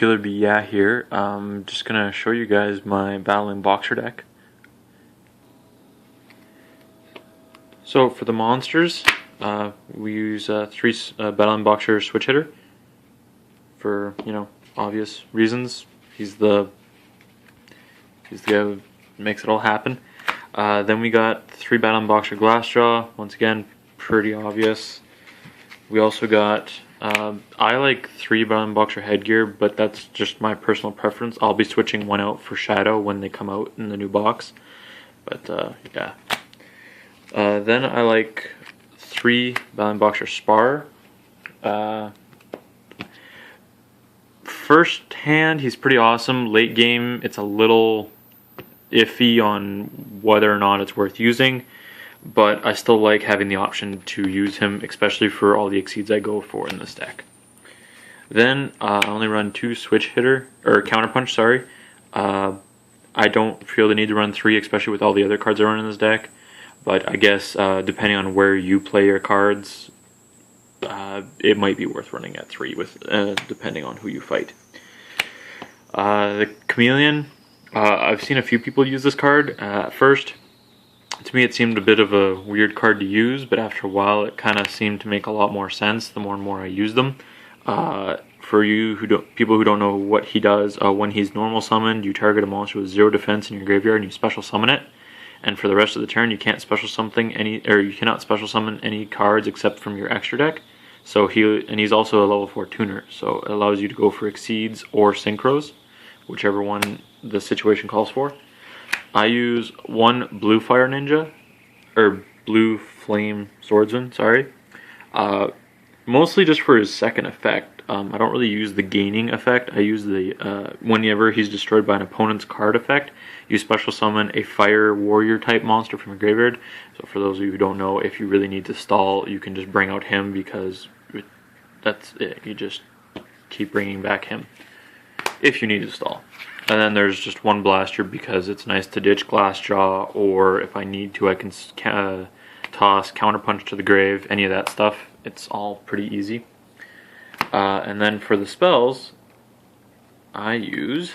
Killer Bee Yeah here. I'm just gonna show you guys my battlen boxer deck. So for the monsters, we use three battlen boxer switch hitter for obvious reasons. He's the guy who makes it all happen. Then we got three battlen boxer glass jaw. Once again, pretty obvious. We also got I like three battlen boxer headgear, but that's just my personal preference. I'll be switching one out for Shadow when they come out in the new box. But yeah. Then I like three battlen boxer spar. First hand, he's pretty awesome. Late game, it's a little iffy on whether or not it's worth using, but I still like having the option to use him, especially for all the exceeds I go for in this deck. Then I only run two switch hitter, or counterpunch, sorry. I don't feel the need to run three, especially with all the other cards I run in this deck, but I guess depending on where you play your cards, it might be worth running at three, with depending on who you fight. The Chameleon, I've seen a few people use this card. At first, to me it seemed a bit of a weird card to use, but after a while it kind of seemed to make a lot more sense the more and more I used them. For you people who don't know what he does, when he's normal summoned, you target a monster with 0 defense in your graveyard and you special summon it. And for the rest of the turn, you can't special summon you cannot special summon any cards except from your extra deck. So he's also a level 4 tuner, so it allows you to go for exceeds or synchros, whichever one the situation calls for. I use one blue fire ninja, or blue flame swordsman, sorry. Mostly just for his second effect. I don't really use the gaining effect. I use the whenever he's destroyed by an opponent's card effect, you special summon a fire warrior type monster from your graveyard. So for those of you who don't know, if you really need to stall, you can just bring out him, because that's it. You just keep bringing back him if you need to stall. And then there's just one blaster because it's nice to ditch Glassjaw, or if I need to I can toss Counterpunch to the grave, any of that stuff. It's all pretty easy. And then for the spells, I use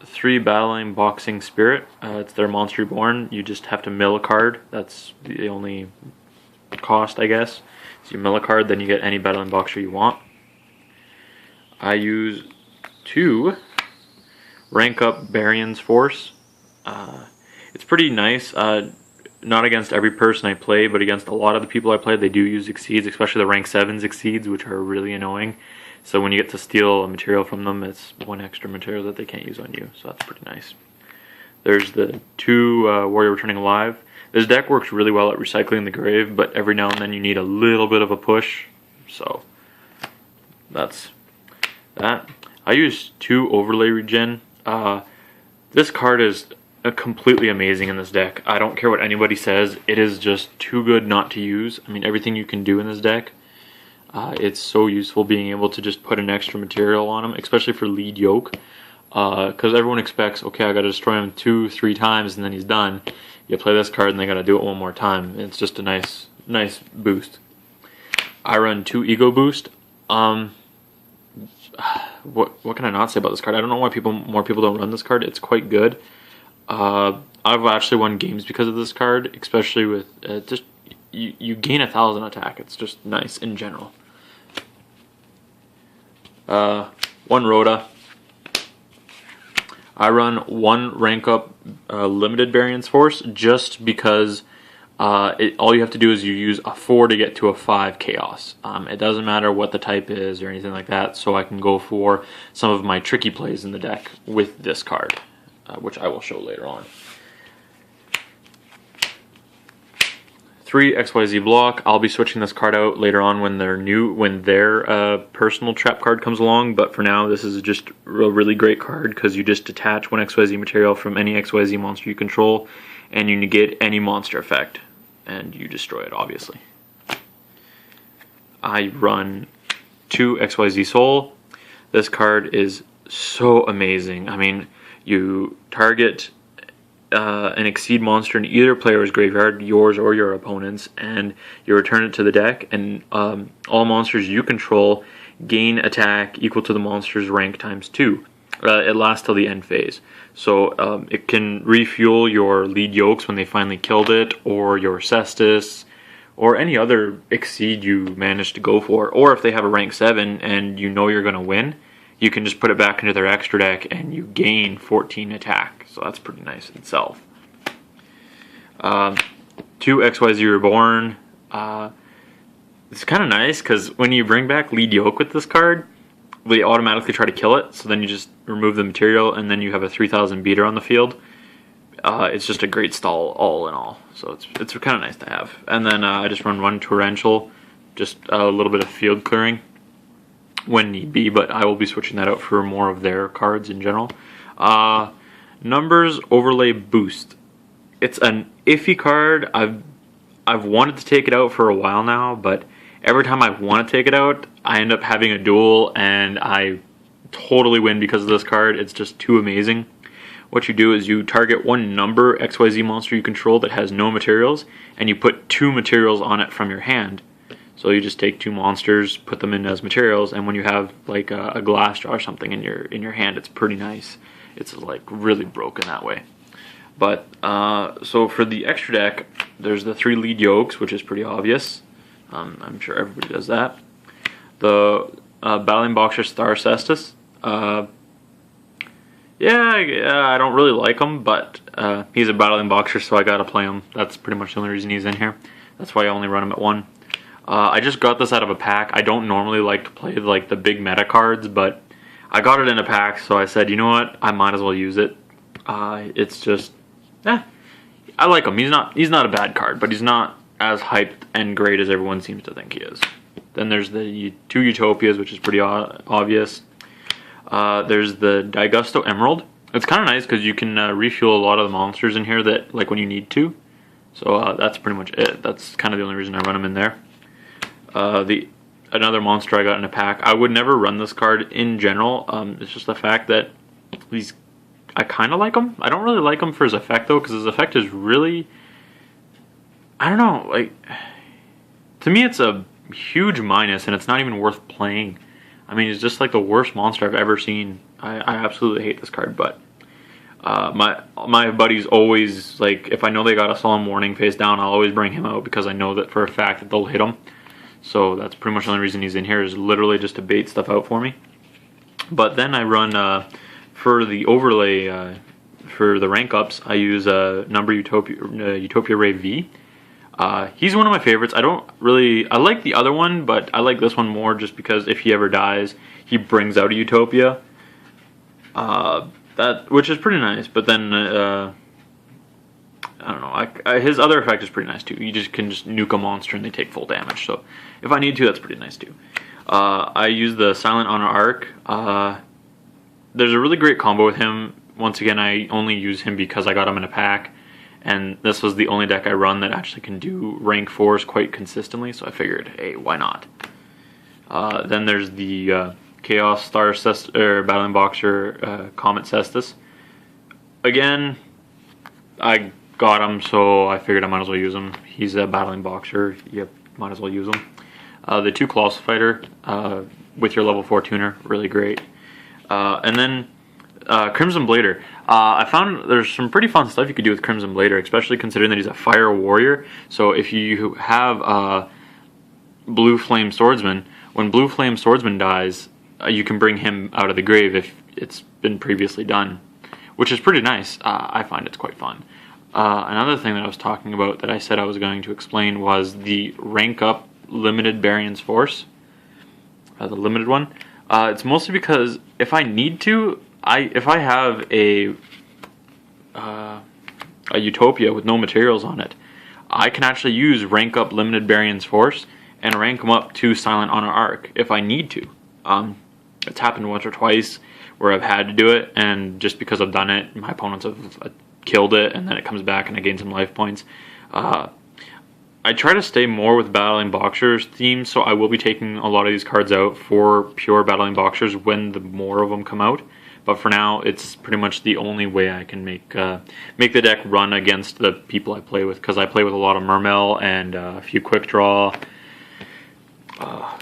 three battling boxing spirit. It's their Monster Reborn. You just have to mill a card. That's the only cost, I guess. So you mill a card, then you get any battling boxer you want. I use two rank up Barion's Force. It's pretty nice. Not against every person I play, but against a lot of the people I play, they do use exceeds, especially the rank 7s exceeds, which are really annoying. So when you get to steal a material from them, it's one extra material that they can't use on you, so that's pretty nice. There's the two Warrior Returning Alive. This deck works really well at recycling the grave, but every now and then you need a little bit of a push, so that's that. I use two Overlay Regen. This card is completely amazing in this deck. I don't care what anybody says, it is just too good not to use. I mean, everything you can do in this deck, it's so useful being able to just put an extra material on him, especially for lead yoke, because everyone expects, okay, I gotta destroy him 2-3 times and then he's done. You play this card and they gotta do it one more time. It's just a nice boost. I run two Ego Boost. What can I not say about this card? I don't know why more people don't run this card. It's quite good. I've actually won games because of this card, especially with just you gain 1,000 attack. It's just nice in general. One Rhoda. I run one rank up limited Barion's Force just because all you have to do is you use a 4 to get to a 5 chaos. It doesn't matter what the type is or anything like that, so I can go for some of my tricky plays in the deck with this card, which I will show later on. 3 XYZ block. I'll be switching this card out later on when their personal trap card comes along, but for now this is just a really great card because you just detach one XYZ material from any XYZ monster you control and you negate any monster effect and you destroy it, obviously. I run 2 XYZ Soul. This card is so amazing. I mean, you target an exceed monster in either player's graveyard, yours or your opponent's, and you return it to the deck, and all monsters you control gain attack equal to the monster's rank times 2. It lasts till the end phase. So it can refuel your lead yolks when they finally killed it, or your cestus, or any other exceed you manage to go for. Or if they have a rank 7 and you know you're going to win, you can just put it back into their extra deck and you gain 14 attack. So that's pretty nice in itself. 2 XYZ Reborn. It's kind of nice because when you bring back Lead Yoke with this card, they automatically try to kill it, so then you just remove the material, and then you have a 3000 beater on the field. It's just a great stall all in all, so it's kind of nice to have. And then I just run 1 Torrential, just a little bit of field clearing when need be, but I will be switching that out for more of their cards in general. Numbers Overlay Boost. It's an iffy card. I've wanted to take it out for a while now, but every time I want to take it out, I end up having a duel, and I totally win because of this card. It's just too amazing. What you do is you target one number XYZ monster you control that has no materials, and you put 2 materials on it from your hand. So you just take 2 monsters, put them in as materials, and when you have like a glass jar or something in your hand, it's pretty nice. It's like really broken that way. But so for the extra deck, there's the 3 lead yokes, which is pretty obvious. I'm sure everybody does that. The battling boxer Star Cestus. Yeah, I don't really like him, but he's a battling boxer, so I gotta play him. That's pretty much the only reason he's in here. That's why I only run him at 1. I just got this out of a pack. I don't normally like to play like the big meta cards, but I got it in a pack, so I said, you know what, I might as well use it. It's just, I like him. He's not a bad card, but he's not as hyped and great as everyone seems to think he is. Then there's the 2 Utopias, which is pretty obvious. There's the Digusto Emerald. It's kind of nice because you can refuel a lot of the monsters in here that like when you need to. So that's pretty much it. That's kind of the only reason I run them in there. Another monster I got in a pack. I would never run this card in general. It's just the fact that I kind of like him. I don't really like him for his effect though, because his effect is really, I don't know, like, to me it's a huge minus and it's not even worth playing. I mean, he's just like the worst monster I've ever seen. I absolutely hate this card, but my buddies always, like, if I know they got a Solemn Warning face down, I'll always bring him out because I know that for a fact that they'll hit him. So that's pretty much the only reason he's in here, is literally just to bait stuff out for me. But then I run, for the overlay, for the rank ups, I use Number Utopia Ray V. He's one of my favorites. I like the other one, but I like this one more just because if he ever dies, he brings out a Utopia. Which is pretty nice, but then, I don't know, his other effect is pretty nice too. You can just nuke a monster and they take full damage, so if I need to, that's pretty nice too. I use the Silent Honor Arc. There's a really great combo with him. Once again, I only use him because I got him in a pack, and this was the only deck I run that actually can do rank 4s quite consistently, so I figured, hey, why not? Then there's the Chaos Star Battling Boxer Comet Cestus. Again, I got him, so I figured I might as well use him. He's a Battling Boxer, yep, might as well use him. The 2 Colossal Fighter with your level 4 tuner, really great. And then Crimson Blader. I found there's some pretty fun stuff you could do with Crimson Blader, especially considering that he's a fire warrior. So if you have Blue Flame Swordsman, when Blue Flame Swordsman dies, you can bring him out of the grave if it's been previously done, which is pretty nice. I find it's quite fun. Another thing that I was talking about that I said I was going to explain was the rank up limited Baron's Force, the limited one. It's mostly because if I need to, if I have a Utopia with no materials on it, I can actually use rank up limited Baron's Force and rank them up to Silent Honor Arc if I need to. It's happened once or twice where I've had to do it, and just because I've done it, my opponents have killed it, and then it comes back and I gain some life points. I try to stay more with Battling Boxers themes, so I will be taking a lot of these cards out for pure Battling Boxers when the more of them come out. But for now, it's pretty much the only way I can make the deck run against the people I play with, because I play with a lot of Mermail and a few Quick Draw.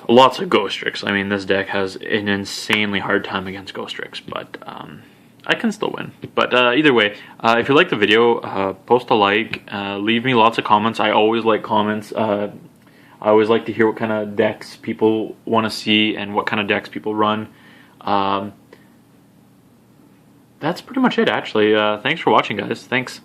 lots of Ghost Tricks. I mean, this deck has an insanely hard time against Ghost Tricks, but I can still win. But either way, if you like the video, post a like, leave me lots of comments. I always like comments. I always like to hear what kind of decks people want to see and what kind of decks people run. That's pretty much it, actually. Thanks for watching, guys. Thanks.